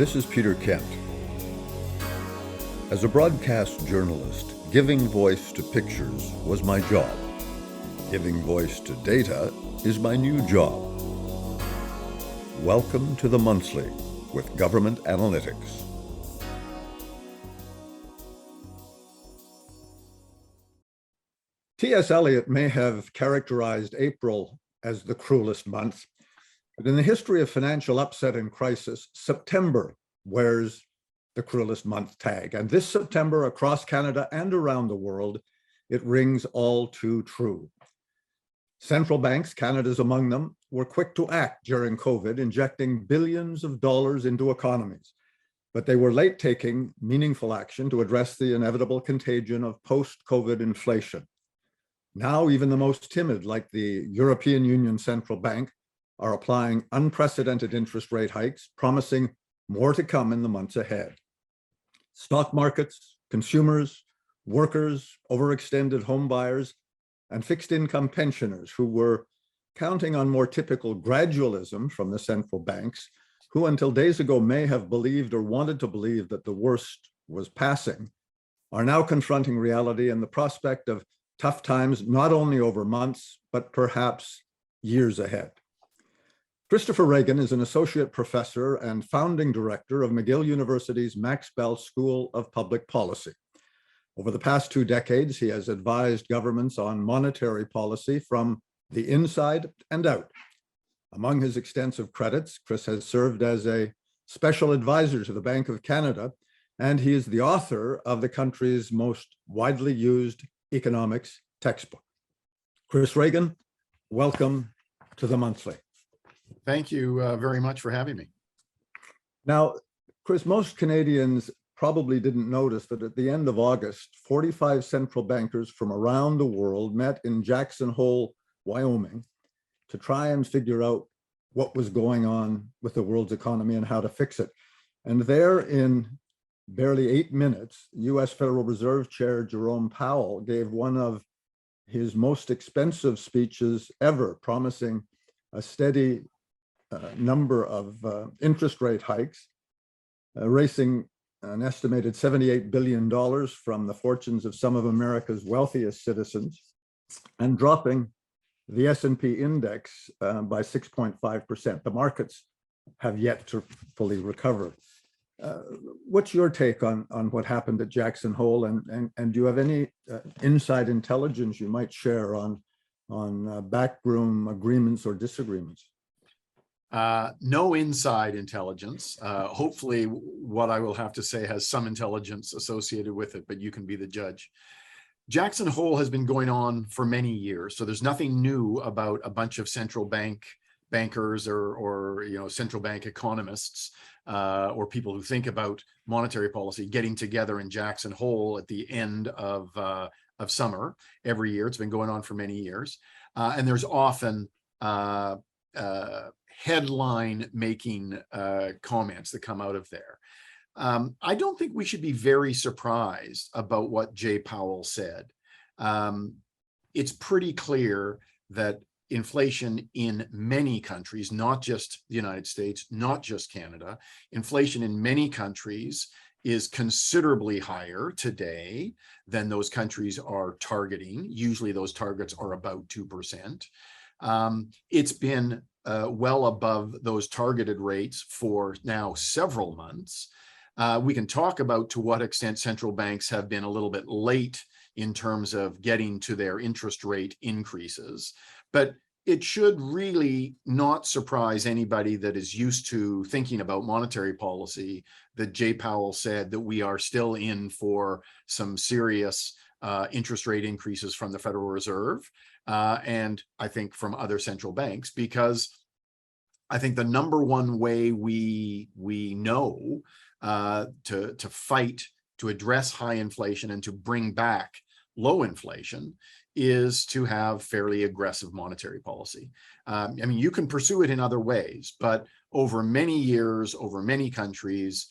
This is Peter Kent. As a broadcast journalist, giving voice to pictures was my job. Giving voice to data is my new job. Welcome to the Monthly with Government Analytics. T.S. Eliot may have characterized April as the cruelest month, but in the history of financial upset and crisis, September wears the cruelest month tag. And this September, across Canada and around the world, it rings all too true. Central banks, Canada's among them, were quick to act during COVID, injecting billions of dollars into economies. But they were late taking meaningful action to address the inevitable contagion of post-COVID inflation. Now, even the most timid, like the European Union Central Bank, are applying unprecedented interest rate hikes, promising more to come in the months ahead. Stock markets, consumers, workers, overextended home buyers, and fixed income pensioners who were counting on more typical gradualism from the central banks, who until days ago may have believed or wanted to believe that the worst was passing, are now confronting reality and the prospect of tough times, not only over months, but perhaps years ahead. Christopher Ragan is an associate professor and founding director of McGill University's Max Bell School of Public Policy. Over the past 2 decades, he has advised governments on monetary policy from the inside and out. Among his extensive credits, Chris has served as a special advisor to the Bank of Canada, and he is the author of the country's most widely used economics textbook. Chris Ragan, welcome to the Monthly. Thank you very much for having me. Now, Chris, most Canadians probably didn't notice that at the end of August, 45 central bankers from around the world met in Jackson Hole, Wyoming, to try and figure out what was going on with the world's economy and how to fix it. And there, in barely 8 minutes, US Federal Reserve Chair Jerome Powell gave one of his most expensive speeches ever, promising a steady number of interest rate hikes, erasing an estimated $78 billion from the fortunes of some of America's wealthiest citizens, and dropping the S&P index by 6.5%. The markets have yet to fully recover. What's your take on what happened at Jackson Hole, and do you have any inside intelligence you might share on backroom agreements or disagreements? No inside intelligence. Hopefully what I will have to say has some intelligence associated with it, but you can be the judge. Jackson Hole has been going on for many years, so there's nothing new about a bunch of central bankers or central bank economists or people who think about monetary policy getting together in Jackson Hole at the end of summer every year. It's been going on for many years, and there's often headline making comments that come out of there. I don't think we should be very surprised about what Jay Powell said. It's pretty clear that inflation in many countries, not just the United States, not just Canada, inflation in many countries is considerably higher today than those countries are targeting. Usually those targets are about 2%. It's been well above those targeted rates for now several months. We can talk about to what extent central banks have been a little bit late in terms of getting to their interest rate increases, but it should really not surprise anybody that is used to thinking about monetary policy that Jay Powell said that we are still in for some serious interest rate increases from the Federal Reserve and I think from other central banks, because I think the number one way we know to fight, to address high inflation and to bring back low inflation is to have fairly aggressive monetary policy. I mean, you can pursue it in other ways, but over many years, over many countries,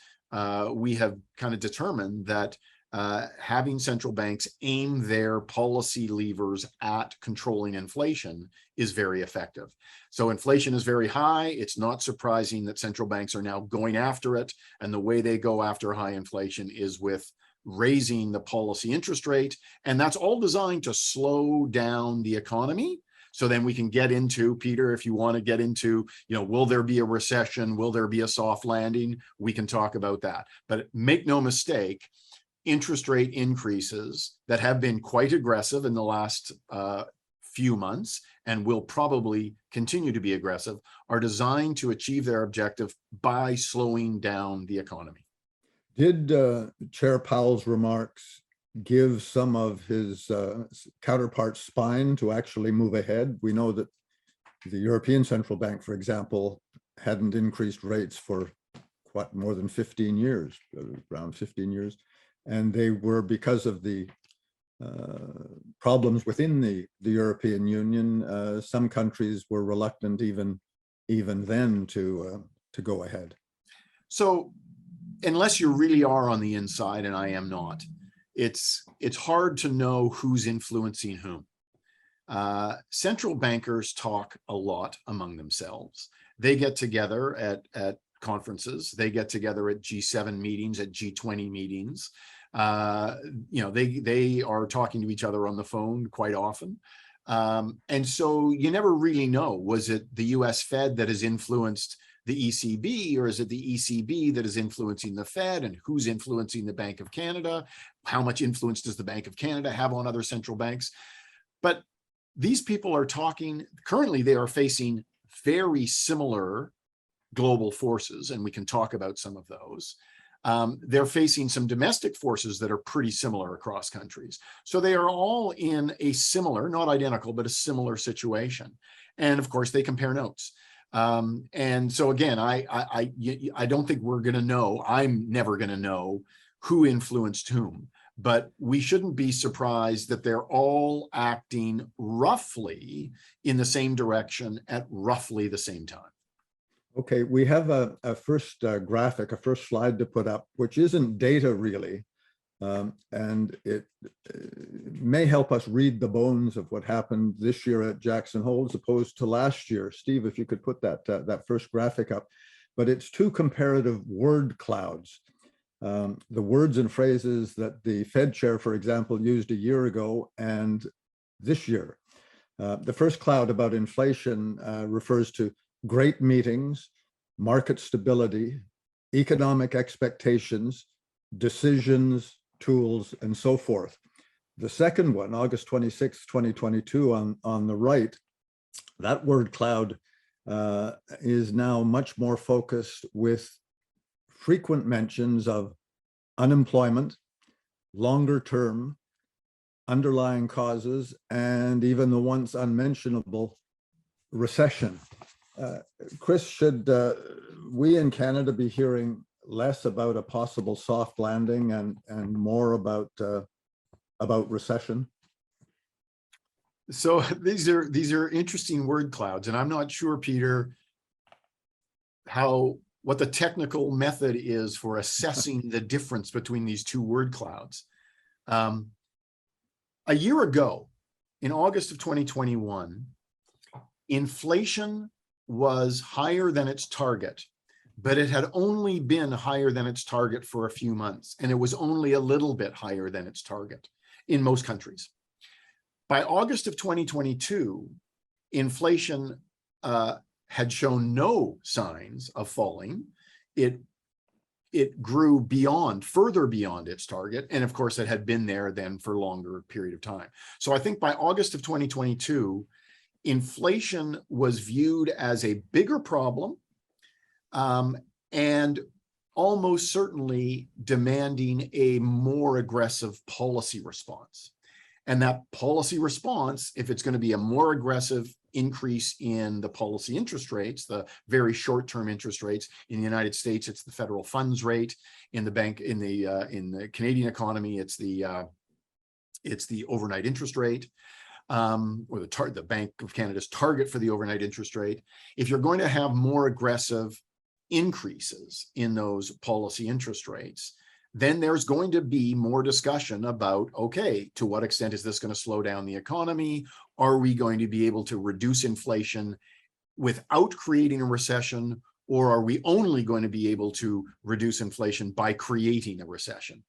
we have kind of determined that having central banks aim their policy levers at controlling inflation is very effective. So inflation is very high. It's not surprising that central banks are now going after it. And the way they go after high inflation is with raising the policy interest rate. And that's all designed to slow down the economy. So then we can get into, Peter, if you want to get into, will there be a recession? Will there be a soft landing? We can talk about that. But make no mistake, interest rate increases that have been quite aggressive in the last few months and will probably continue to be aggressive are designed to achieve their objective by slowing down the economy. Did Chair Powell's remarks give some of his counterparts spine to actually move ahead? We know that the European Central Bank, for example, hadn't increased rates for what, more than 15 years, around 15 years. And they were, because of the problems within the European Union, some countries were reluctant even then to go ahead. So unless you really are on the inside, and I am not, it's hard to know who's influencing whom. Central bankers talk a lot among themselves. They get together at conferences. They get together at G7 meetings, at G20 meetings. They are talking to each other on the phone quite often. And so you never really know, was it the US Fed that has influenced the ECB, or is it the ECB that is influencing the Fed, and who's influencing the Bank of Canada? How much influence does the Bank of Canada have on other central banks? But these people are talking, currently they are facing very similar global forces, and we can talk about some of those. They're facing some domestic forces that are pretty similar across countries. So they are all in a similar, not identical, but a similar situation. And of course, they compare notes. And so again, I don't think we're going to know. I'm never going to know who influenced whom, but we shouldn't be surprised that they're all acting roughly in the same direction at roughly the same time. Okay, we have a first graphic, a first slide to put up, which isn't data really. And it may help us read the bones of what happened this year at Jackson Hole as opposed to last year. Steve, if you could put that first graphic up. But it's two comparative word clouds. The words and phrases that the Fed chair, for example, used a year ago and this year. The first cloud about inflation refers to great meetings, market stability, economic expectations, decisions, tools, and so forth. The second one, August 26, 2022, on the right, that word cloud is now much more focused with frequent mentions of unemployment, longer term, underlying causes, and even the once unmentionable recession. Chris, should we in Canada be hearing less about a possible soft landing and more about recession? So these are interesting word clouds, and I'm not sure, Peter, what the technical method is for assessing the difference between these two word clouds. A year ago, in August of 2021, inflation was higher than its target, but it had only been higher than its target for a few months, and it was only a little bit higher than its target in most countries. By August of 2022, inflation had shown no signs of falling. It grew further beyond its target, and of course, it had been there then for a longer period of time. So I think by August of 2022, inflation was viewed as a bigger problem and almost certainly demanding a more aggressive policy response. And that policy response, if it's going to be a more aggressive increase in the policy interest rates, the very short-term interest rates in the United States, it's the federal funds rate. In the Canadian economy, it's the overnight interest rate. Or the Bank of Canada's target for the overnight interest rate. If you're going to have more aggressive increases in those policy interest rates, then there's going to be more discussion about, okay, to what extent is this going to slow down the economy? Are we going to be able to reduce inflation without creating a recession? Or are we only going to be able to reduce inflation by creating a recession?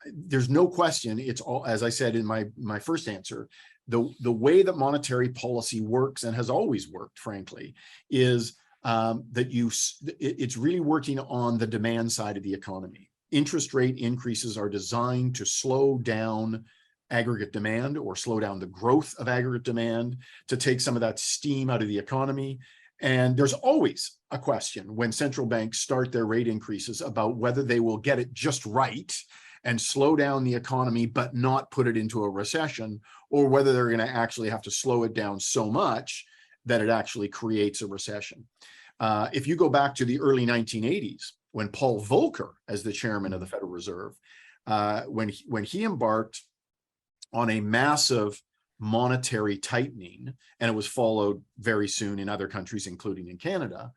There's no question. It's all, as I said in my first answer, the way that monetary policy works and has always worked, frankly, is that it's really working on the demand side of the economy. Interest rate increases are designed to slow down aggregate demand or slow down the growth of aggregate demand, to take some of that steam out of the economy. And there's always a question when central banks start their rate increases about whether they will get it just right and slow down the economy, but not put it into a recession, or whether they're going to actually have to slow it down so much that it actually creates a recession. If you go back to the early 1980s, when Paul Volcker, as the chairman of the Federal Reserve, when he embarked on a massive monetary tightening, and it was followed very soon in other countries, including in Canada,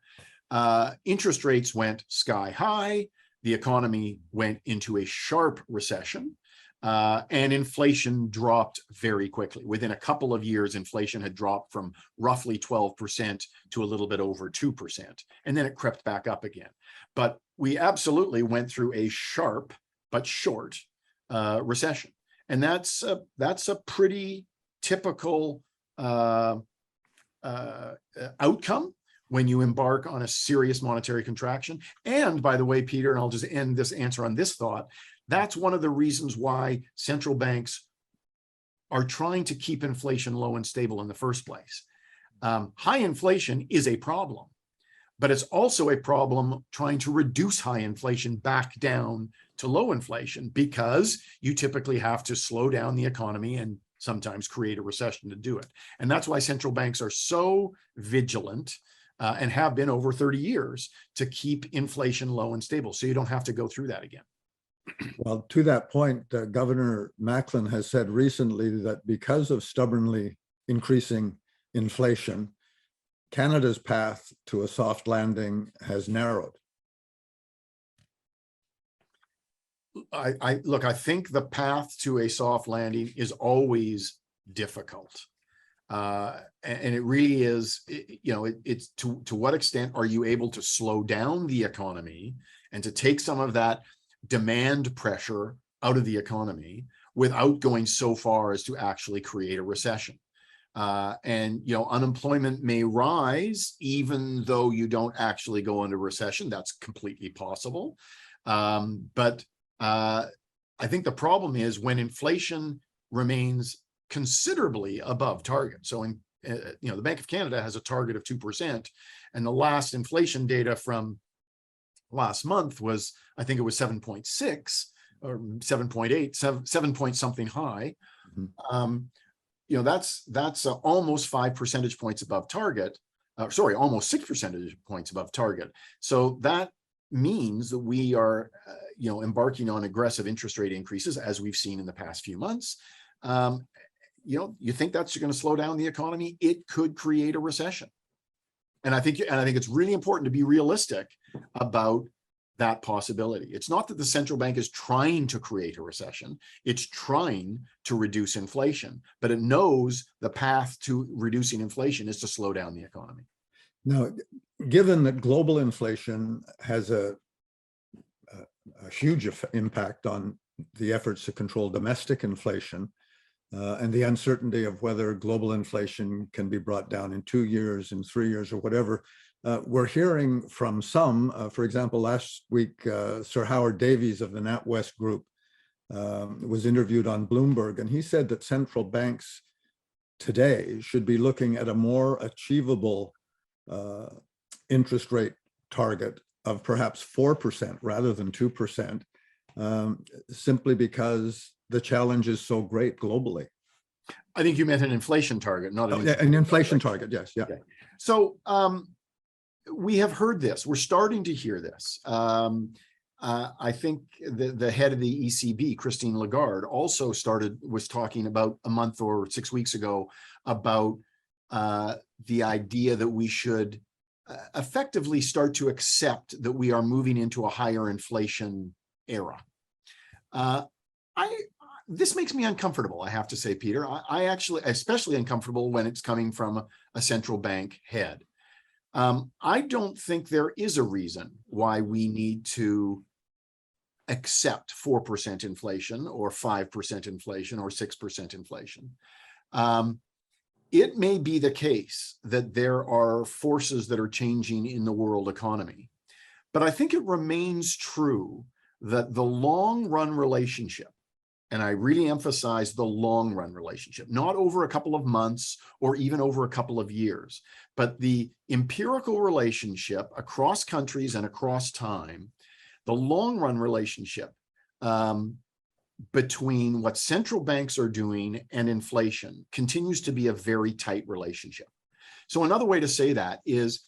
interest rates went sky high, the economy went into a sharp recession, and inflation dropped very quickly. Within a couple of years, inflation had dropped from roughly 12% to a little bit over 2%, and then it crept back up again. But we absolutely went through a sharp but short recession. And that's a pretty typical outcome when you embark on a serious monetary contraction. And by the way, Peter, and I'll just end this answer on this thought, that's one of the reasons why central banks are trying to keep inflation low and stable in the first place. High inflation is a problem, but it's also a problem trying to reduce high inflation back down to low inflation, because you typically have to slow down the economy and sometimes create a recession to do it. And that's why central banks are so vigilant and have been over 30 years to keep inflation low and stable, so you don't have to go through that again. Well, to that point, Governor Macklin has said recently that because of stubbornly increasing inflation, Canada's path to a soft landing has narrowed. I think the path to a soft landing is always difficult. And it really is, it's to what extent are you able to slow down the economy and to take some of that demand pressure out of the economy without going so far as to actually create a recession. And unemployment may rise even though you don't actually go into recession. That's completely possible. But I think the problem is when inflation remains considerably above target. So the Bank of Canada has a target of 2%, and the last inflation data from last month was, I think it was 7.6 or 7.8, 7 point something high. Mm-hmm. That's almost 5 percentage points above target. Almost 6 percentage points above target. So that means that we are, embarking on aggressive interest rate increases, as we've seen in the past few months. You think that's going to slow down the economy? It could create a recession. And I think it's really important to be realistic about that possibility. It's not that the central bank is trying to create a recession. It's trying to reduce inflation, but it knows the path to reducing inflation is to slow down the economy. Now, given that global inflation has a huge impact on the efforts to control domestic inflation, and the uncertainty of whether global inflation can be brought down in 2 years, in 3 years, or whatever, we're hearing from some, for example, last week, Sir Howard Davies of the NatWest Group was interviewed on Bloomberg, and he said that central banks today should be looking at a more achievable interest rate target of perhaps 4% rather than 2%, simply because the challenge is so great globally. I think you meant an inflation target, not an inflation target. Yes. Yeah. Okay. So we have heard this. We're starting to hear this. I think the head of the ECB, Christine Lagarde, also was talking about a month or 6 weeks ago about the idea that we should effectively start to accept that we are moving into a higher inflation era. This makes me uncomfortable, I have to say, Peter. I actually, especially uncomfortable when it's coming from a central bank head. I don't think there is a reason why we need to accept 4% inflation or 5% inflation or 6% inflation. It may be the case that there are forces that are changing in the world economy, but I think it remains true that the long run relationship, and I really emphasize the long run relationship, not over a couple of months or even over a couple of years, but the empirical relationship across countries and across time, the long run relationship between what central banks are doing and inflation continues to be a very tight relationship. So another way to say that is,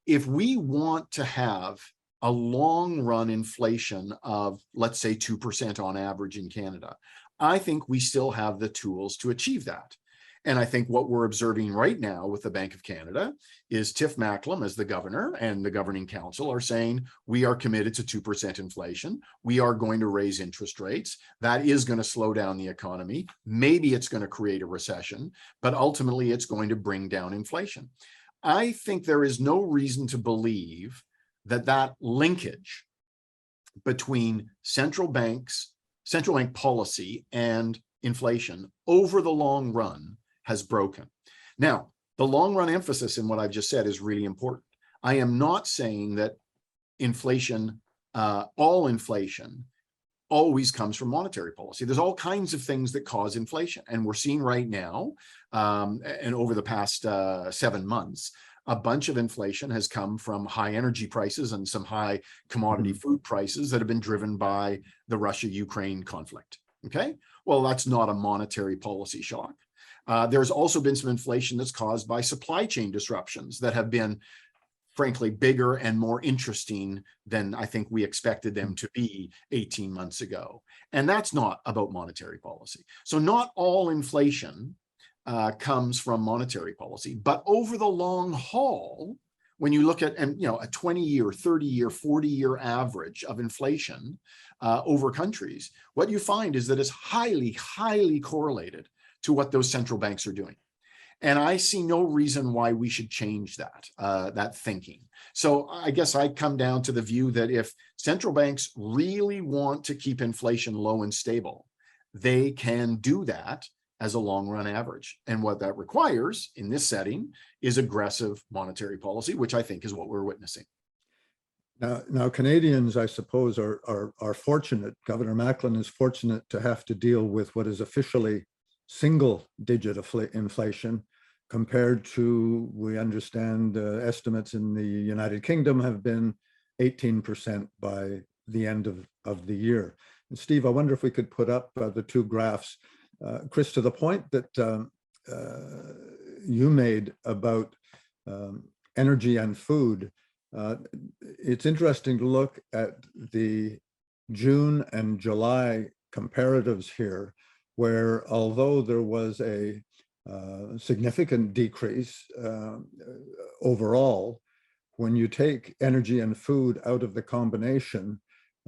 if we want to have a long run inflation of, let's say, 2% on average in Canada, I think we still have the tools to achieve that. And I think what we're observing right now with the Bank of Canada is Tiff Macklem, as the governor, and the governing council are saying, we are committed to 2% inflation. We are going to raise interest rates. That is going to slow down the economy. Maybe it's going to create a recession, but ultimately it's going to bring down inflation. I think there is no reason to believe that that linkage between central bank policy and inflation over the long run has broken. Now, the long run emphasis in what I've just said is really important. I am not saying that inflation, all inflation, always comes from monetary policy. There's all kinds of things that cause inflation. And we're seeing right now, and over the past 7 months, a bunch of inflation has come from high energy prices and some high commodity food prices that have been driven by the Russia-Ukraine conflict. Okay, well, that's not a monetary policy shock. There's also been some inflation that's caused by supply chain disruptions that have been, frankly, bigger and more interesting than I think we expected them to be 18 months ago. And that's not about monetary policy. So not all inflation comes from monetary policy, but over the long haul, when you look at, and a 20-year, 30-year, 40-year average of inflation over countries, what you find is that it's highly, highly correlated to what those central banks are doing. And I see no reason why we should change that thinking. So I guess I come down to the view that if central banks really want to keep inflation low and stable, they can do that as a long run average. And what that requires in this setting is aggressive monetary policy, which I think is what we're witnessing. Now Canadians, I suppose, are fortunate. Governor Macklem is fortunate to have to deal with what is officially single-digit inflation, compared to, we understand, estimates in the United Kingdom have been 18% by the end of the year. And Steve, I wonder if we could put up the two graphs. Chris, to the point that you made about energy and food, it's interesting to look at the June and July comparatives here, where although there was a significant decrease overall, when you take energy and food out of the combination,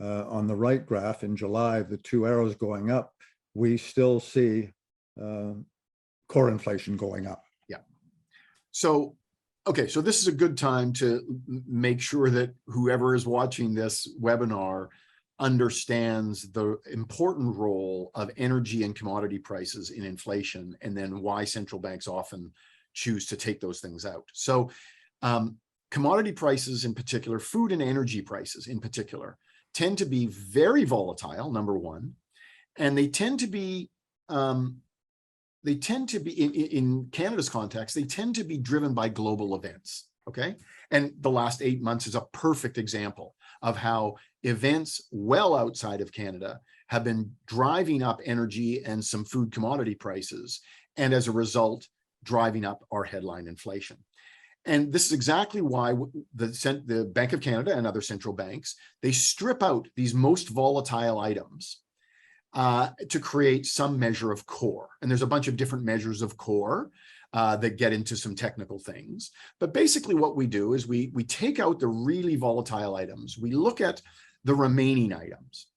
on the right graph in July, the two arrows going up, we still see core inflation going up. Yeah. So, okay, so this is a good time to make sure that whoever is watching this webinar understands the important role of energy and commodity prices in inflation, and then why central banks often choose to take those things out. So commodity prices in particular, food and energy prices in particular, tend to be very volatile, number one, and they tend to be in Canada's context, they tend to be driven by global events. Okay, and the last 8 months is a perfect example of how events well outside of Canada have been driving up energy and some food commodity prices, and as a result, driving up our headline inflation. And this is exactly why the Bank of Canada and other central banks, they strip out these most volatile items to create some measure of core. And there's a bunch of different measures of core that get into some technical things. But basically what we do is we take out the really volatile items. We look at the remaining items.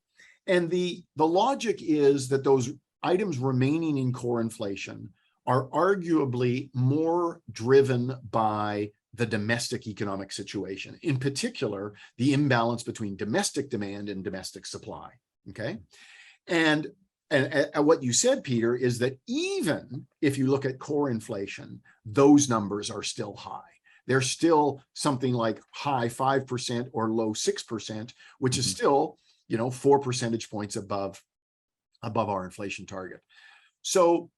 And the logic is that those items remaining in core inflation are arguably more driven by the domestic economic situation, in particular, the imbalance between domestic demand and domestic supply, okay? And what you said, Peter, is that even if you look at core inflation, those numbers are still high. They're still something like high 5% or low 6%, which is still, 4 percentage points above our inflation target. So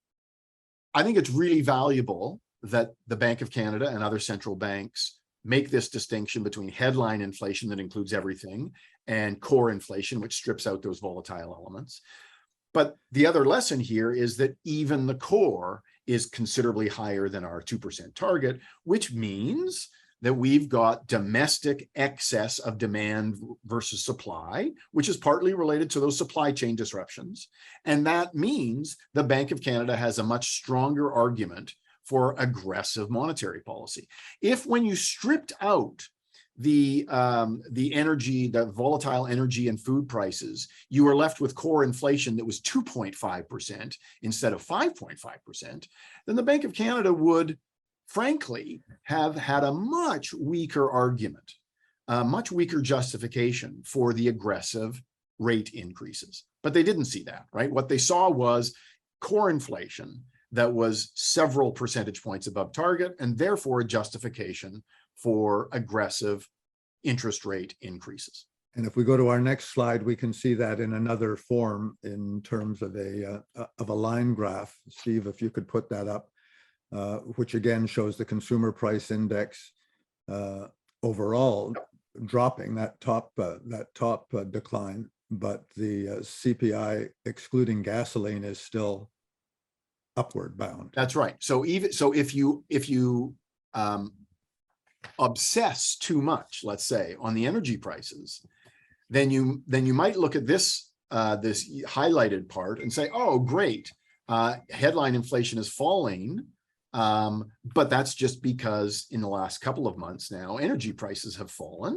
I think it's really valuable that the Bank of Canada and other central banks make this distinction between headline inflation that includes everything and core inflation, which strips out those volatile elements. But the other lesson here is that even the core is considerably higher than our 2% target, which means that we've got domestic excess of demand versus supply, which is partly related to those supply chain disruptions. And that means the Bank of Canada has a much stronger argument for aggressive monetary policy. If when you stripped out the energy, the volatile energy and food prices, you were left with core inflation that was 2.5% instead of 5.5%, then the Bank of Canada would, frankly, have had a much weaker argument, a much weaker justification for the aggressive rate increases. But they didn't see that, right? What they saw was core inflation that was several percentage points above target, and therefore a justification for aggressive interest rate increases. And if we go to our next slide, we can see that in another form in terms of a line graph. Steve, if you could put that up, which again shows the consumer price index overall dropping, that top decline, but the CPI excluding gasoline is still upward bound. That's right. So if you obsess too much, let's say, on the energy prices, then you might look at this this highlighted part and say, oh, great, headline inflation is falling, but that's just because in the last couple of months now, energy prices have fallen.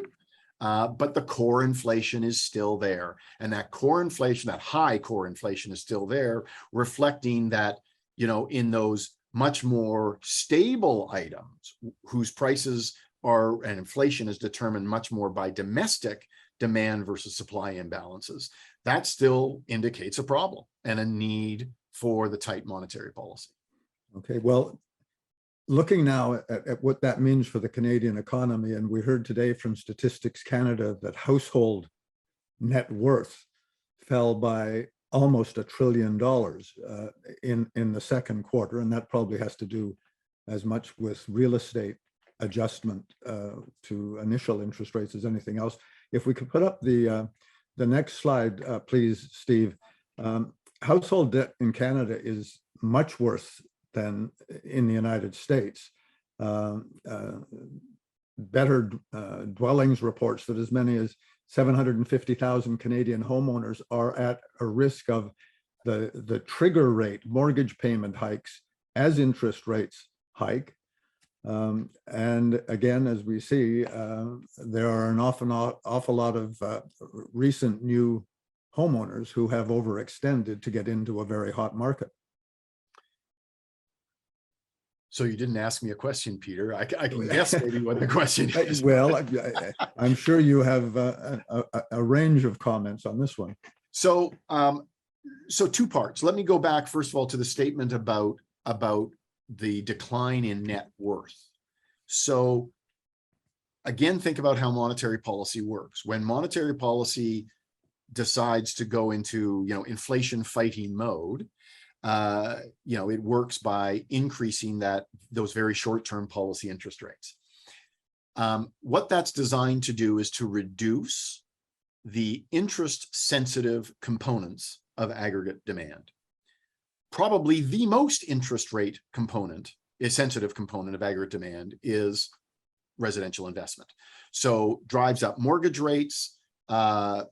But the core inflation is still there, and that core inflation, that high core inflation, is still there, reflecting that, in those much more stable items whose prices are and inflation is determined much more by domestic demand versus supply imbalances, that still indicates a problem and a need for the tight monetary policy. Okay, well, looking now at what that means for the Canadian economy, and we heard today from Statistics Canada that household net worth fell by almost $1 trillion in the second quarter, and that probably has to do as much with real estate adjustment to initial interest rates as anything else. If we could put up the next slide, please, Steve. Household debt in Canada is much worse than in the United States. Better Dwellings reports that as many as 750,000 Canadian homeowners are at a risk of the trigger rate mortgage payment hikes as interest rates hike. And again, as we see, there are an awful lot of recent new homeowners who have overextended to get into a very hot market. So you didn't ask me a question, Peter. I can guess maybe what the question is. Well, I'm sure you have a range of comments on this one. So, so two parts. Let me go back, first of all, to the statement about the decline in net worth. So again, think about how monetary policy works. When monetary policy decides to go into, inflation fighting mode, it works by increasing those very short-term policy interest rates. What that's designed to do is to reduce the interest-sensitive components of aggregate demand. Probably the most interest rate component, a sensitive component of aggregate demand, is residential investment. So drives up mortgage rates.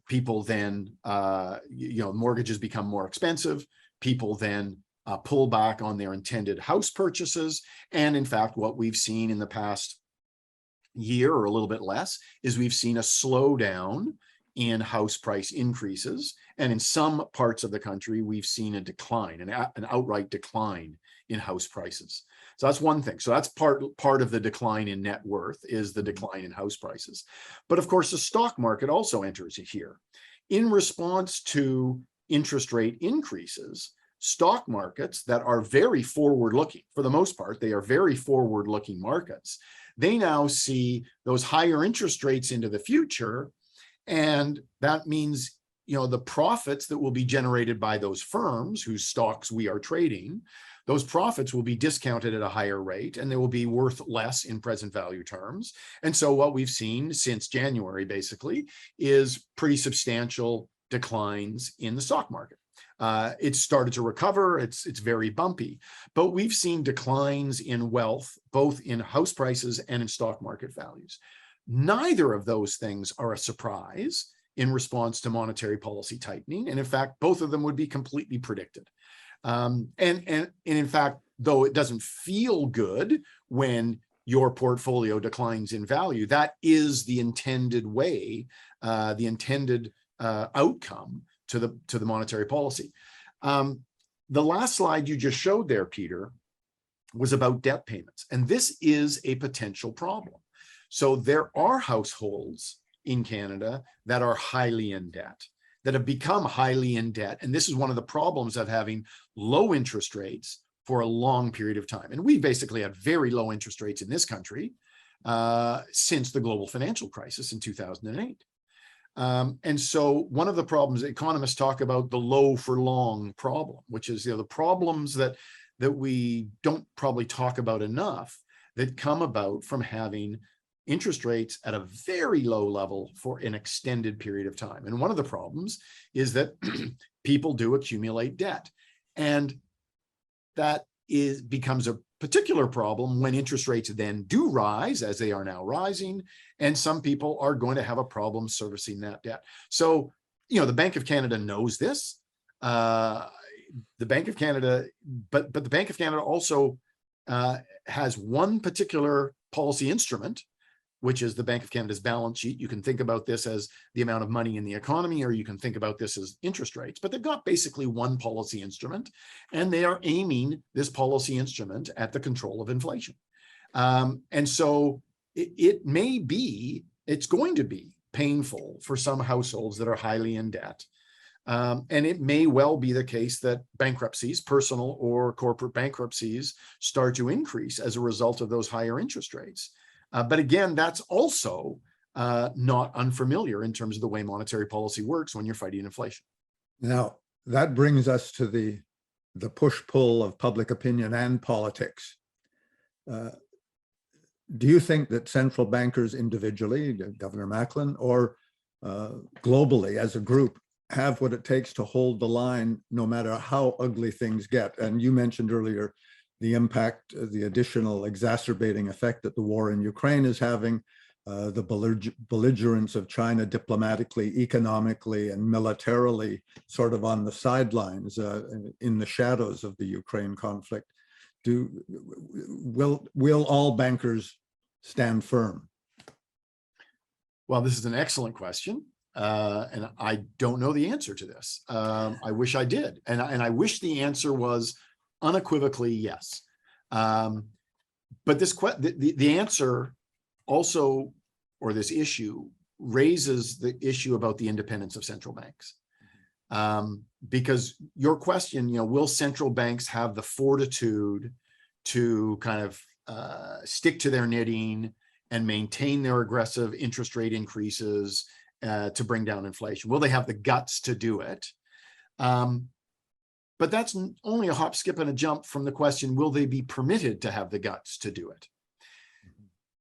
People then, mortgages become more expensive. People then pull back on their intended house purchases. And in fact, what we've seen in the past year or a little bit less is we've seen a slowdown in house price increases. And in some parts of the country, we've seen a decline, an outright decline in house prices. So that's one thing. So that's part of the decline in net worth, is the decline in house prices. But of course, the stock market also enters here. In response to interest rate increases, stock markets that are very forward-looking, for the most part, they are very forward-looking markets. They now see those higher interest rates into the future, and that means, the profits that will be generated by those firms whose stocks we are trading, those profits will be discounted at a higher rate, and they will be worth less in present value terms. And so what we've seen since January, basically, is pretty substantial declines in the stock market. It's started to recover. It's very bumpy, but we've seen declines in wealth, both in house prices and in stock market values. Neither of those things are a surprise in response to monetary policy tightening. And in fact, both of them would be completely predicted. And in fact, though it doesn't feel good when your portfolio declines in value, that is the intended way, the intended outcome to the monetary policy. The last slide you just showed there, Peter, was about debt payments. And this is a potential problem. So there are households in Canada that are highly in debt, that have become highly in debt. And this is one of the problems of having low interest rates for a long period of time. And we basically had very low interest rates in this country since the global financial crisis in 2008. And so one of the problems, economists talk about the low for long problem, which is the problems that we don't probably talk about enough, that come about from having interest rates at a very low level for an extended period of time. And one of the problems is that people do accumulate debt. And that becomes a particular problem when interest rates then do rise, as they are now rising, and some people are going to have a problem servicing that debt. So, the Bank of Canada knows this. The Bank of Canada, but the Bank of Canada also has one particular policy instrument, which is the Bank of Canada's balance sheet. You can think about this as the amount of money in the economy, or you can think about this as interest rates, but they've got basically one policy instrument, and they are aiming this policy instrument at the control of inflation. And so it's going to be painful for some households that are highly in debt. And it may well be the case that bankruptcies, personal or corporate bankruptcies, start to increase as a result of those higher interest rates. But again, that's also not unfamiliar in terms of the way monetary policy works when you're fighting inflation. Now, that brings us to the push-pull of public opinion and politics. Do you think that central bankers individually, Governor Macklin, or globally as a group, have what it takes to hold the line no matter how ugly things get? And you mentioned earlier the impact, the additional exacerbating effect that the war in Ukraine is having, the belligerence of China diplomatically, economically, and militarily sort of on the sidelines in the shadows of the Ukraine conflict. Will all bankers stand firm? Well, this is an excellent question. And I don't know the answer to this. I wish I did. And I wish the answer was unequivocally yes. But the answer also, or this issue, raises the issue about the independence of central banks. Because your question, will central banks have the fortitude to kind of stick to their knitting and maintain their aggressive interest rate increases to bring down inflation? Will they have the guts to do it? But that's only a hop, skip, and a jump from the question, will they be permitted to have the guts to do it?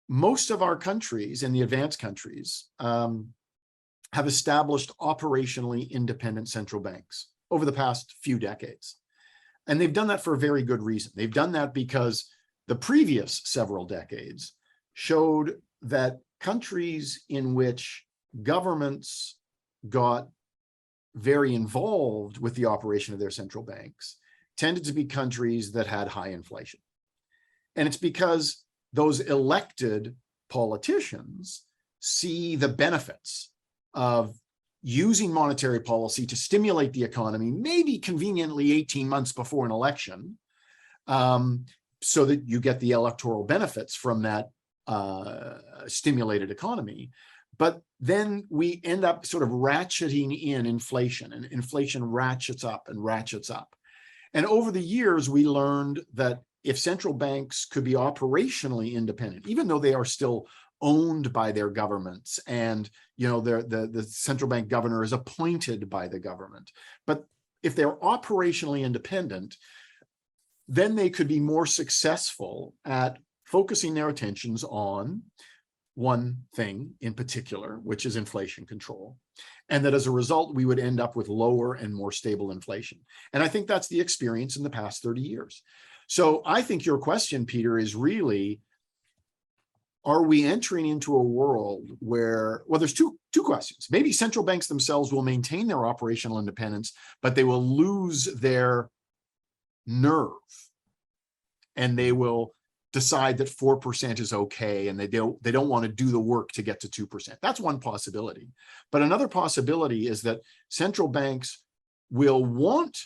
Most of our countries, and the advanced countries, have established operationally independent central banks over the past few decades. And they've done that for a very good reason. They've done that because the previous several decades showed that countries in which governments got very involved with the operation of their central banks tended to be countries that had high inflation. And it's because those elected politicians see the benefits of using monetary policy to stimulate the economy, maybe conveniently 18 months before an election, so that you get the electoral benefits from that stimulated economy. But then we end up sort of ratcheting in inflation, and inflation ratchets up and ratchets up. And over the years, we learned that if central banks could be operationally independent, even though they are still owned by their governments, and the central bank governor is appointed by the government, but if they're operationally independent, then they could be more successful at focusing their attentions on one thing in particular, which is inflation control. And that as a result, we would end up with lower and more stable inflation. And I think that's the experience in the past 30 years. So I think your question, Peter, is really, are we entering into a world where, well, there's two questions. Maybe central banks themselves will maintain their operational independence, but they will lose their nerve, and they will decide that 4% is okay, and they don't want to do the work to get to 2%. That's one possibility. But another possibility is that central banks will want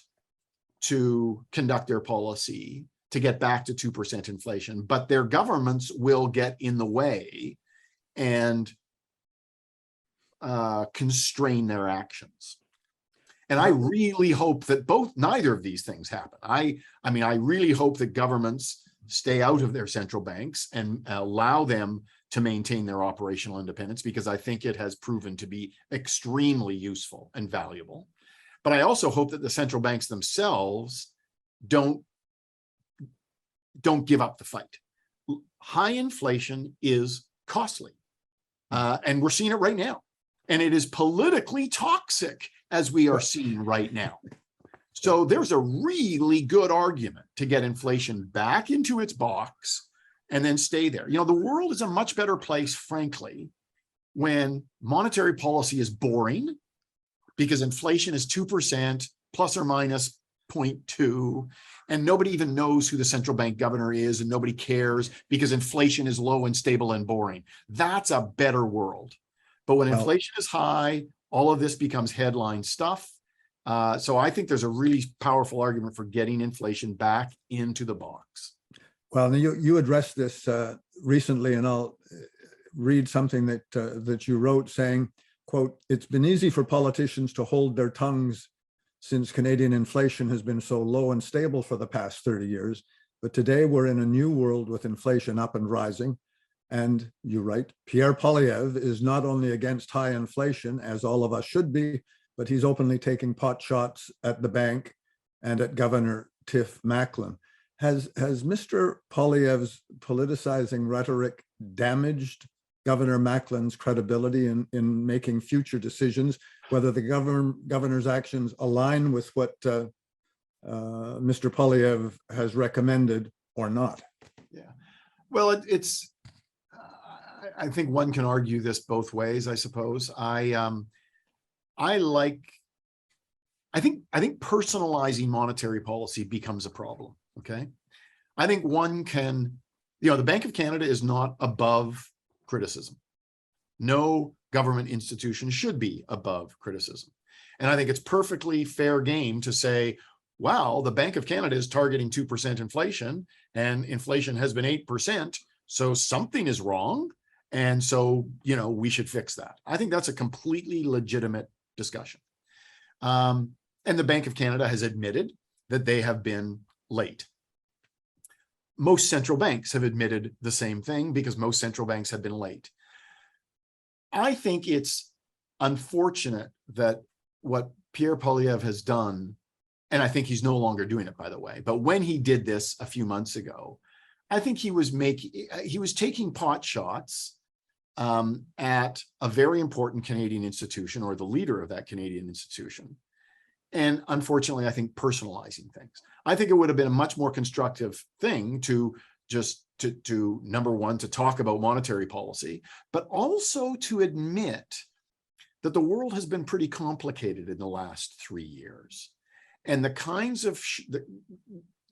to conduct their policy to get back to 2% inflation, but their governments will get in the way and constrain their actions. And I really hope that neither of these things happen. I mean, I really hope that governments stay out of their central banks and allow them to maintain their operational independence, because I think it has proven to be extremely useful and valuable. But I also hope that the central banks themselves don't give up the fight. High inflation is costly, and we're seeing it right now. And it is politically toxic, as we are seeing right now. So there's a really good argument to get inflation back into its box and then stay there. The world is a much better place, frankly, when monetary policy is boring, because inflation is 2% plus or minus 0.2, and nobody even knows who the central bank governor is, and nobody cares because inflation is low and stable and boring. That's a better world. But when inflation is high, all of this becomes headline stuff. So I think there's a really powerful argument for getting inflation back into the box. Well, you addressed this recently, and I'll read something that you wrote saying, quote, "It's been easy for politicians to hold their tongues since Canadian inflation has been so low and stable for the past 30 years. But today we're in a new world with inflation up and rising." And you write, "Pierre Poilievre is not only against high inflation, as all of us should be, but he's openly taking pot shots at the bank and at Governor Tiff Macklem." Has Mr. Poilievre's politicizing rhetoric damaged Governor Macklin's credibility in making future decisions, whether the governor's actions align with what Mr. Poilievre has recommended or not? Yeah, well, I think one can argue this both ways, I suppose. I think personalizing monetary policy becomes a problem. Okay. I think one can, the Bank of Canada is not above criticism. No government institution should be above criticism. And I think it's perfectly fair game to say, wow, the Bank of Canada is targeting 2% inflation, and inflation has been 8%. So something is wrong. And so, we should fix that. I think that's a completely legitimate discussion. And the Bank of Canada has admitted that they have been late. Most central banks have admitted the same thing, because most central banks have been late. I think it's unfortunate that what Pierre Poilievre has done, and I think he's no longer doing it, by the way, but when he did this a few months ago, I think he was taking pot shots at a very important Canadian institution, or the leader of that Canadian institution. And unfortunately, I think personalizing things. I think it would have been a much more constructive thing to just to number one, to talk about monetary policy, but also to admit that the world has been pretty complicated in the last 3 years. And the kinds of, the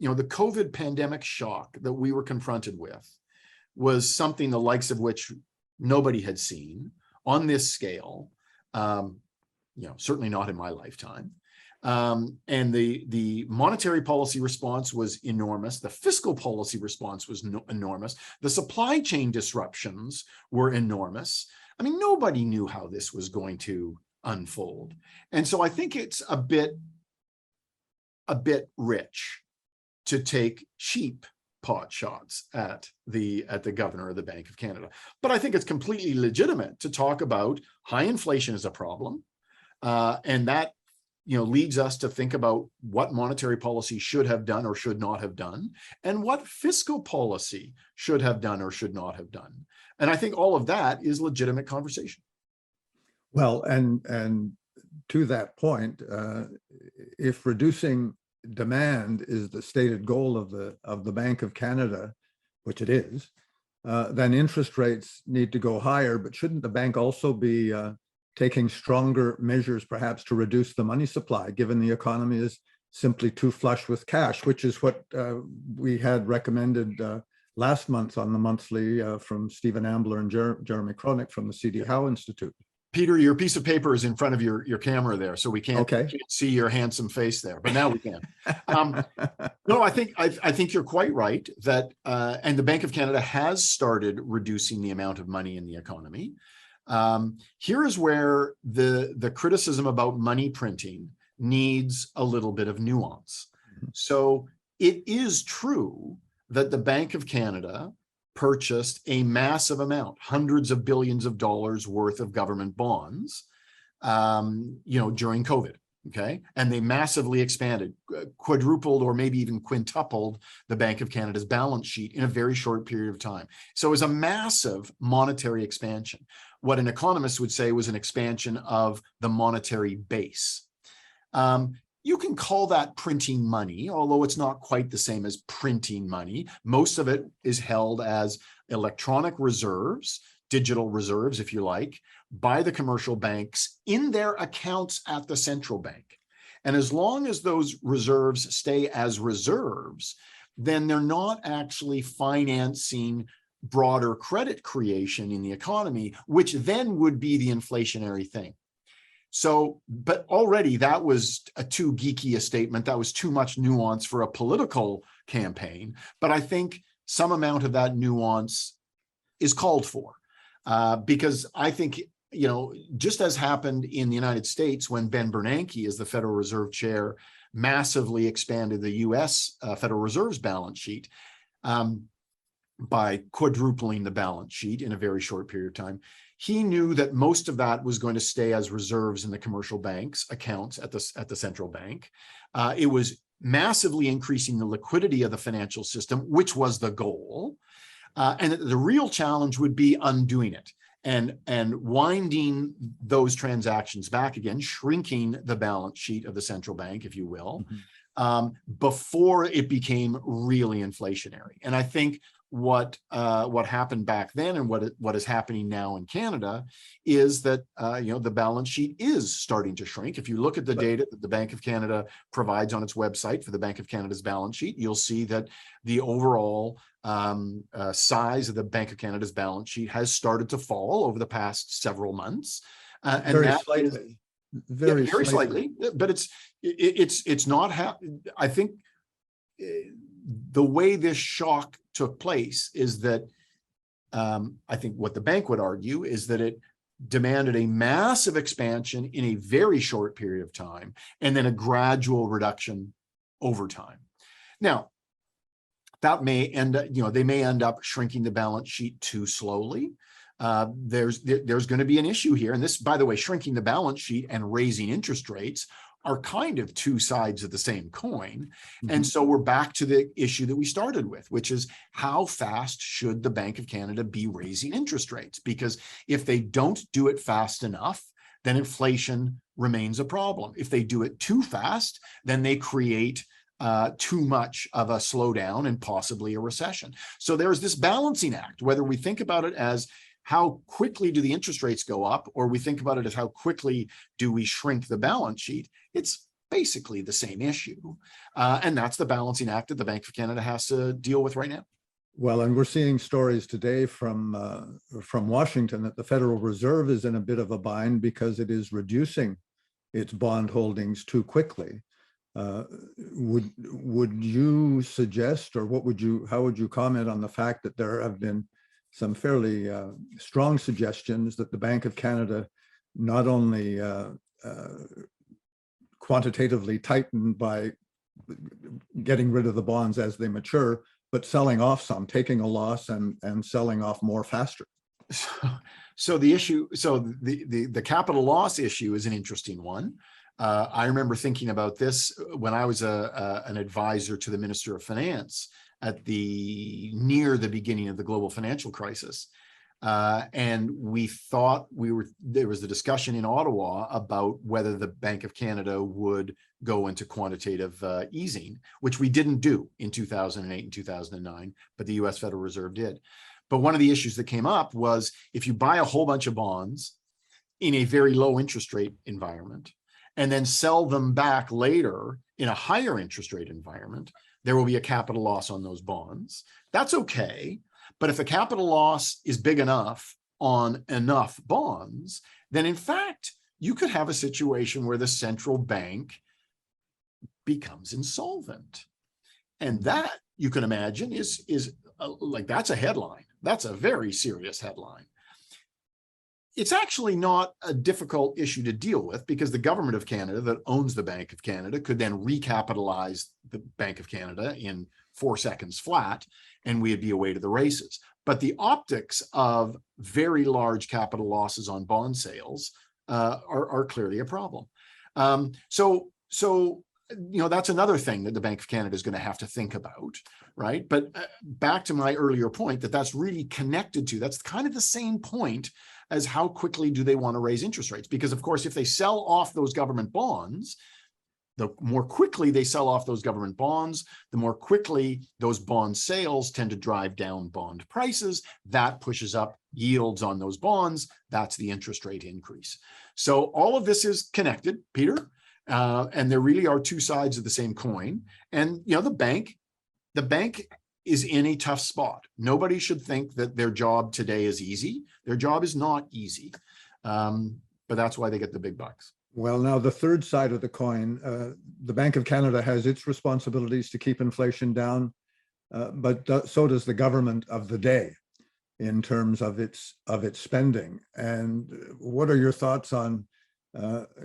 COVID pandemic shock that we were confronted with was something the likes of which nobody had seen on this scale. certainly not in my lifetime. And the monetary policy response was enormous. The fiscal policy response was enormous. The supply chain disruptions were enormous. I mean, nobody knew how this was going to unfold. And so I think it's a bit rich to take cheap pot shots at the governor of the Bank of Canada. But I think it's completely legitimate to talk about high inflation as a problem. And that leads us to think about what monetary policy should have done or should not have done, and what fiscal policy should have done or should not have done. And I think all of that is legitimate conversation. Well, and to that point, if reducing demand is the stated goal of the Bank of Canada, which it is, then interest rates need to go higher. But shouldn't the bank also be taking stronger measures, perhaps, to reduce the money supply, given the economy is simply too flush with cash, which is what we had recommended last month on the monthly from Stephen Ambler and Jeremy Kronick from the C.D. Howe Institute. Peter, your piece of paper is in front of your camera there, so we can't see your handsome face there, but now we can. No, I think you're quite right that, and the Bank of Canada has started reducing the amount of money in the economy. Here is where the criticism about money printing needs a little bit of nuance. So it is true that the Bank of Canada purchased a massive amount, hundreds of billions of dollars worth of government bonds, during COVID. Okay. And they massively expanded, quadrupled, or maybe even quintupled the Bank of Canada's balance sheet in a very short period of time. So it was a massive monetary expansion. What an economist would say was an expansion of the monetary base. You can call that printing money, although it's not quite the same as printing money. Most of it is held as electronic reserves, digital reserves, if you like, by the commercial banks in their accounts at the central bank. And as long as those reserves stay as reserves, then they're not actually financing broader credit creation in the economy, which then would be the inflationary thing. So, but already that was a too geeky a statement. That was too much nuance for a political campaign. But I think some amount of that nuance is called for, because I think, just as happened in the United States when Ben Bernanke, as the Federal Reserve Chair, massively expanded the U.S. Federal Reserve's balance sheet by quadrupling the balance sheet in a very short period of time. He knew that most of that was going to stay as reserves in the commercial banks' accounts at the central bank. It was massively increasing the liquidity of the financial system, which was the goal. And the real challenge would be undoing it and winding those transactions back again, shrinking the balance sheet of the central bank, if you will, before it became really inflationary. And I think what happened back then and what is happening now in Canada is that the balance sheet is starting to shrink. If you look at the data that the Bank of Canada provides on its website for the Bank of Canada's balance sheet, you'll see that the overall size of the Bank of Canada's balance sheet has started to fall over the past several months, and very slightly. Very slightly. But it's not. I think the way this shock took place is that I think what the bank would argue is that it demanded a massive expansion in a very short period of time and then a gradual reduction over time. Now, that may end up, they may end up shrinking the balance sheet too slowly. There's going to be an issue here. And this, by the way, shrinking the balance sheet and raising interest rates are kind of two sides of the same coin. And so we're back to the issue that we started with, which is how fast should the Bank of Canada be raising interest rates? Because if they don't do it fast enough, then inflation remains a problem. If they do it too fast, then they create too much of a slowdown and possibly a recession. So there's this balancing act, whether we think about it as how quickly do the interest rates go up, or we think about it as how quickly do we shrink the balance sheet. It's basically the same issue. And that's the balancing act that the Bank of Canada has to deal with right now. Well, and we're seeing stories today from Washington that the Federal Reserve is in a bit of a bind because it is reducing its bond holdings too quickly. Would you suggest, or how would you comment on the fact that there have been some fairly strong suggestions that the Bank of Canada not only quantitatively tighten by getting rid of the bonds as they mature, but selling off some, taking a loss and selling off more faster? So the capital loss issue is an interesting one. I remember thinking about this when I was an advisor to the Minister of Finance at near the beginning of the global financial crisis. And we thought there was the discussion in Ottawa about whether the Bank of Canada would go into quantitative easing, which we didn't do in 2008 and 2009, but the US Federal Reserve did. But one of the issues that came up was if you buy a whole bunch of bonds in a very low interest rate environment and then sell them back later in a higher interest rate environment, there will be a capital loss on those bonds. That's okay. But if the capital loss is big enough on enough bonds, then in fact, you could have a situation where the central bank becomes insolvent. And that, you can imagine, is like, that's a headline. That's a very serious headline. It's actually not a difficult issue to deal with because the government of Canada that owns the Bank of Canada could then recapitalize the Bank of Canada in 4 seconds flat, and we'd be away to the races. But the optics of very large capital losses on bond sales are clearly a problem. So that's another thing that the Bank of Canada is going to have to think about, right? But back to my earlier point that's really connected to, that's kind of the same point as how quickly do they want to raise interest rates? Because of course, if they sell off those government bonds, the more quickly they sell off those government bonds, the more quickly those bond sales tend to drive down bond prices. That pushes up yields on those bonds. That's the interest rate increase. So all of this is connected, Peter. And there really are two sides of the same coin. And the bank is in a tough spot. Nobody should think that their job today is easy. Their job is not easy, but that's why they get the big bucks. Well, now the third side of the coin, the Bank of Canada has its responsibilities to keep inflation down, but so does the government of the day in terms of its spending. And what are your thoughts on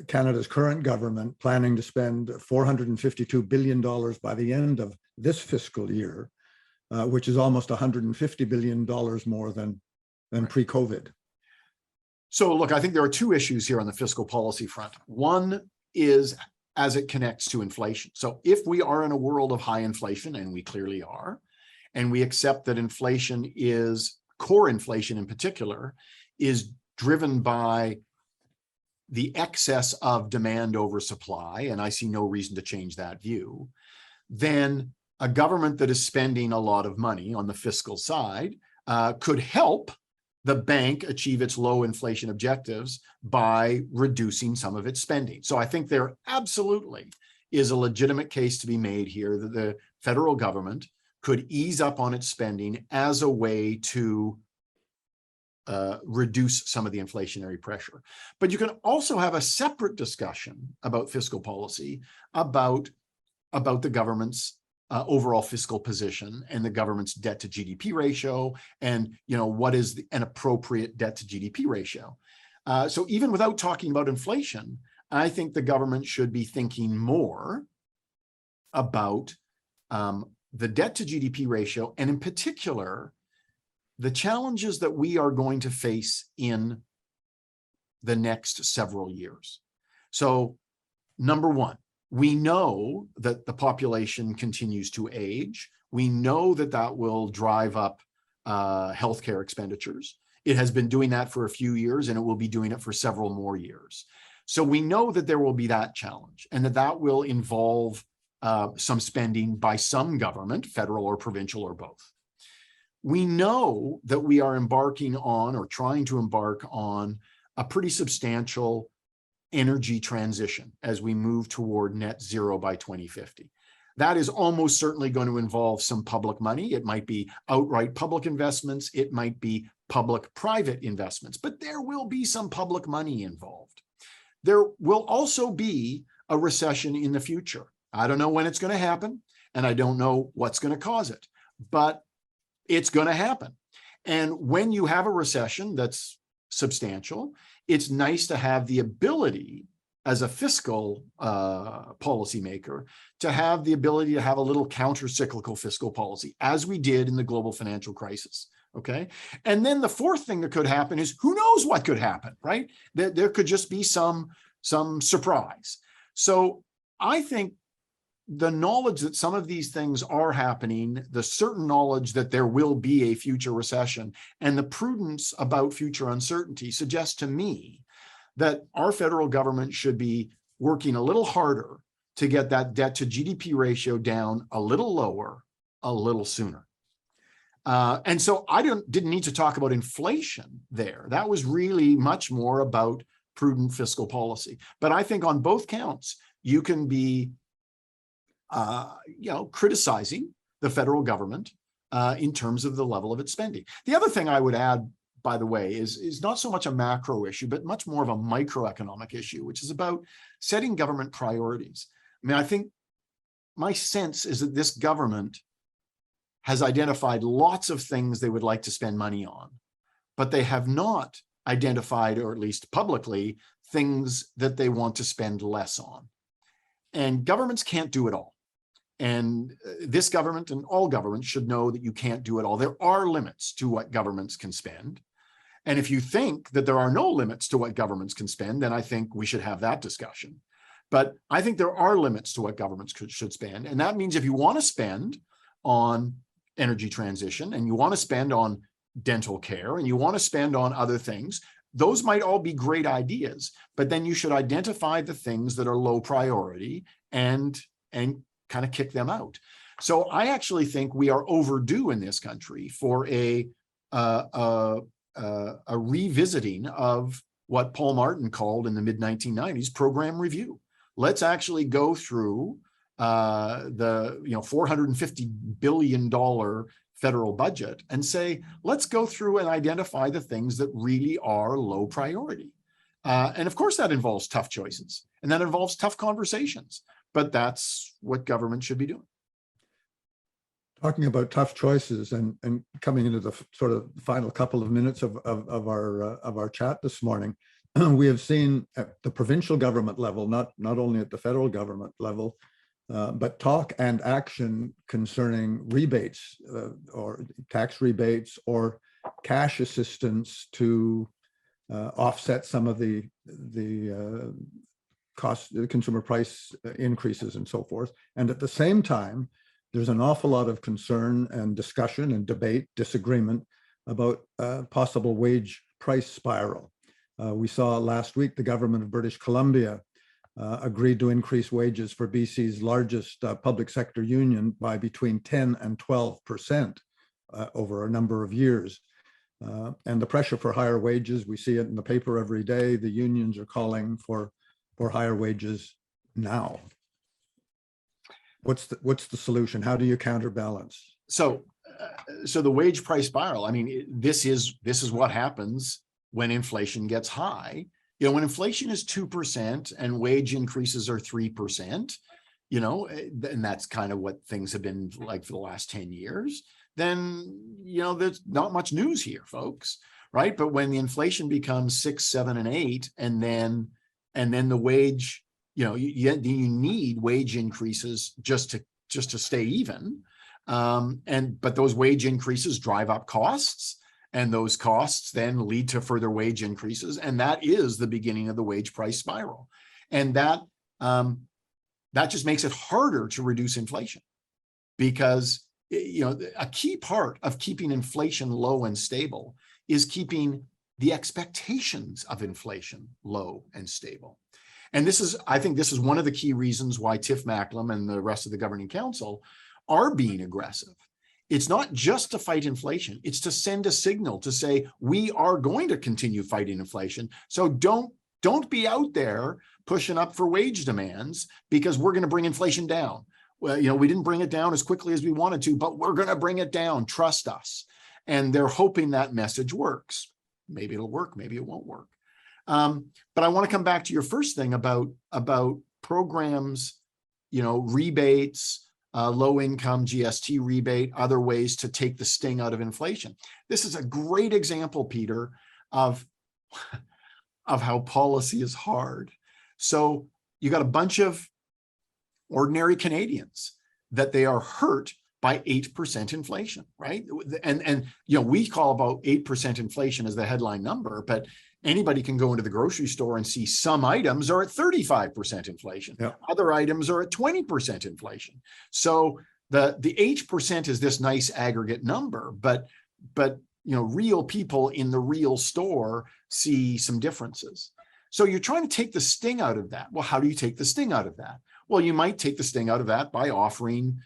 Canada's current government planning to spend $452 billion by the end of this fiscal year, which is almost $150 billion more than pre-COVID? So look, I think there are two issues here on the fiscal policy front. One is as it connects to inflation. So if we are in a world of high inflation, and we clearly are, and we accept that inflation is, core inflation in particular, is driven by the excess of demand over supply, and I see no reason to change that view, then a government that is spending a lot of money on the fiscal side could help the bank achieve its low inflation objectives by reducing some of its spending. So I think there absolutely is a legitimate case to be made here that the federal government could ease up on its spending as a way to reduce some of the inflationary pressure. But you can also have a separate discussion about fiscal policy, about the government's overall fiscal position and the government's debt to GDP ratio, and what is an appropriate debt to GDP ratio. So even without talking about inflation, I think the government should be thinking more about the debt to GDP ratio, and in particular, the challenges that we are going to face in the next several years. So number one, we know that the population continues to age. We know that that will drive up healthcare expenditures. It has been doing that for a few years, and it will be doing it for several more years. So we know that there will be that challenge, and that will involve some spending by some government, federal or provincial or both. We know that we are embarking on, or trying to embark on, a pretty substantial energy transition as we move toward net zero by 2050. That is almost certainly going to involve some public money. It might be outright public investments. It might be public-private investments, but there will be some public money involved. there will also be a recession in the future. I don't know when it's going to happen, and I don't know what's going to cause it, but it's going to happen. And when you have a recession that's substantial, it's nice to have the ability as a fiscal policymaker to have the ability to have a little counter-cyclical fiscal policy, as we did in the global financial crisis. Okay. And then the fourth thing that could happen is, who knows what could happen, right? There could just be some surprise. So I think the knowledge that some of these things are happening, the certain knowledge that there will be a future recession, and the prudence about future uncertainty suggests to me that our federal government should be working a little harder to get that debt to GDP ratio down a little lower, a little sooner. And so I didn't need to talk about inflation there. That was really much more about prudent fiscal policy. But I think on both counts, you can be criticizing the federal government in terms of the level of its spending. The other thing I would add, by the way, is not so much a macro issue, but much more of a microeconomic issue, which is about setting government priorities. I mean, I think my sense is that this government has identified lots of things they would like to spend money on, but they have not identified, or at least publicly, things that they want to spend less on. And governments can't do it all. And this government and all governments should know that you can't do it all. There are limits to what governments can spend. And if you think that there are no limits to what governments can spend, then I think we should have that discussion. But I think there are limits to what governments should spend. And that means if you want to spend on energy transition, and you want to spend on dental care, and you want to spend on other things, those might all be great ideas, but then you should identify the things that are low priority and kind of kick them out. So I actually think we are overdue in this country for a revisiting of what Paul Martin called in the mid-1990s program review. Let's actually go through the $450 billion federal budget and say, let's go through and identify the things that really are low priority. And of course, that involves tough choices, and that involves tough conversations, but that's what government should be doing. Talking about tough choices and coming into the sort of final couple of minutes of our chat this morning, we have seen at the provincial government level, not only at the federal government level, but talk and action concerning rebates or tax rebates or cash assistance to offset some of the consumer price increases and so forth. And at the same time, there's an awful lot of concern and discussion and debate, disagreement about possible wage price spiral. We saw last week the government of British Columbia agreed to increase wages for BC's largest public sector union by between 10 and 12% over a number of years. And the pressure for higher wages, we see it in the paper every day. The unions are calling for higher wages now. What's the solution? How do you counterbalance? So the wage price spiral, I mean, this is what happens when inflation gets high. When inflation is 2% and wage increases are 3%, and that's kind of what things have been like for the last 10 years, then, there's not much news here, folks, right? But when the inflation becomes 6, 7, and 8, and then the wage, you need wage increases just to stay even. But those wage increases drive up costs, and those costs then lead to further wage increases. And that is the beginning of the wage price spiral. And that just makes it harder to reduce inflation, because a key part of keeping inflation low and stable is keeping the expectations of inflation low and stable. And I think this is one of the key reasons why Tiff Macklem and the rest of the governing council are being aggressive. It's not just to fight inflation, it's to send a signal to say, we are going to continue fighting inflation. So don't be out there pushing up for wage demands, because we're going to bring inflation down. Well, we didn't bring it down as quickly as we wanted to, but we're going to bring it down. Trust us. And they're hoping that message works. Maybe it'll work, maybe it won't work. But I want to come back to your first thing about programs, rebates, low income GST rebate, other ways to take the sting out of inflation. This is a great example, Peter, of how policy is hard. So you got a bunch of ordinary Canadians that they are hurt by 8% inflation, right? And we call about 8% inflation as the headline number, but anybody can go into the grocery store and see some items are at 35% inflation. Yep. Other items are at 20% inflation. So the 8% is this nice aggregate number, but real people in the real store see some differences. So you're trying to take the sting out of that. Well, how do you take the sting out of that? Well, you might take the sting out of that by offering,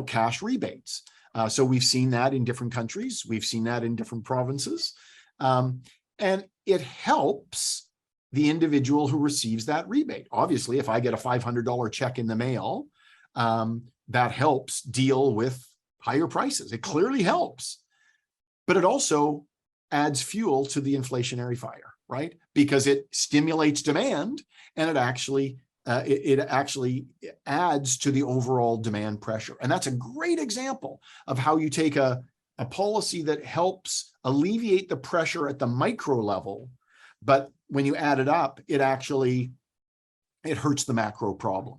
cash rebates. So we've seen that in different countries. We've seen that in different provinces. And it helps the individual who receives that rebate. Obviously, if I get a $500 check in the mail, that helps deal with higher prices. It clearly helps. But it also adds fuel to the inflationary fire, right? Because it stimulates demand, and it actually adds to the overall demand pressure. And that's a great example of how you take a policy that helps alleviate the pressure at the micro level, but when you add it up, it hurts the macro problem.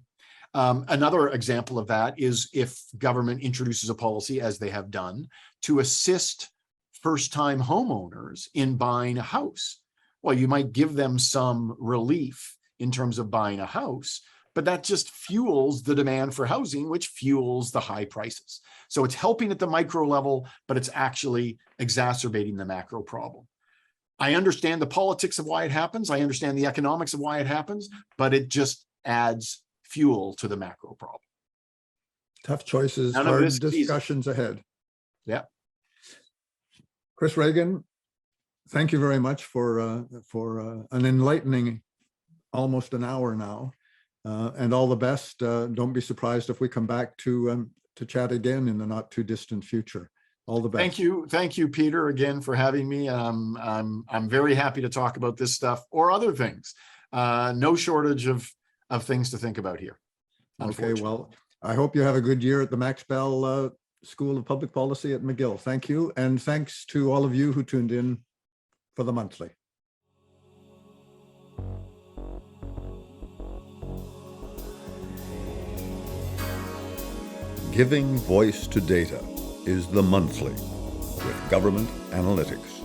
Another example of that is if government introduces a policy, as they have done, to assist first-time homeowners in buying a house. Well, you might give them some relief in terms of buying a house, but that just fuels the demand for housing, which fuels the high prices. So it's helping at the micro level, but it's actually exacerbating the macro problem. I understand the politics of why it happens. I understand the economics of why it happens, but it just adds fuel to the macro problem. Tough choices, None of hard this is easy. discussions ahead. Yeah. Chris Ragan, thank you very much for an enlightening almost an hour now, and all the best. Don't be surprised if we come back to chat again in the not too distant future. All the best. Thank you, Peter, again for having me. I'm very happy to talk about this stuff or other things. No shortage of things to think about here. Okay, well, I hope you have a good year at the Max Bell School of Public Policy at McGill. Thank you, and thanks to all of you who tuned in for the monthly. Giving voice to data is the monthly with Government Analytics.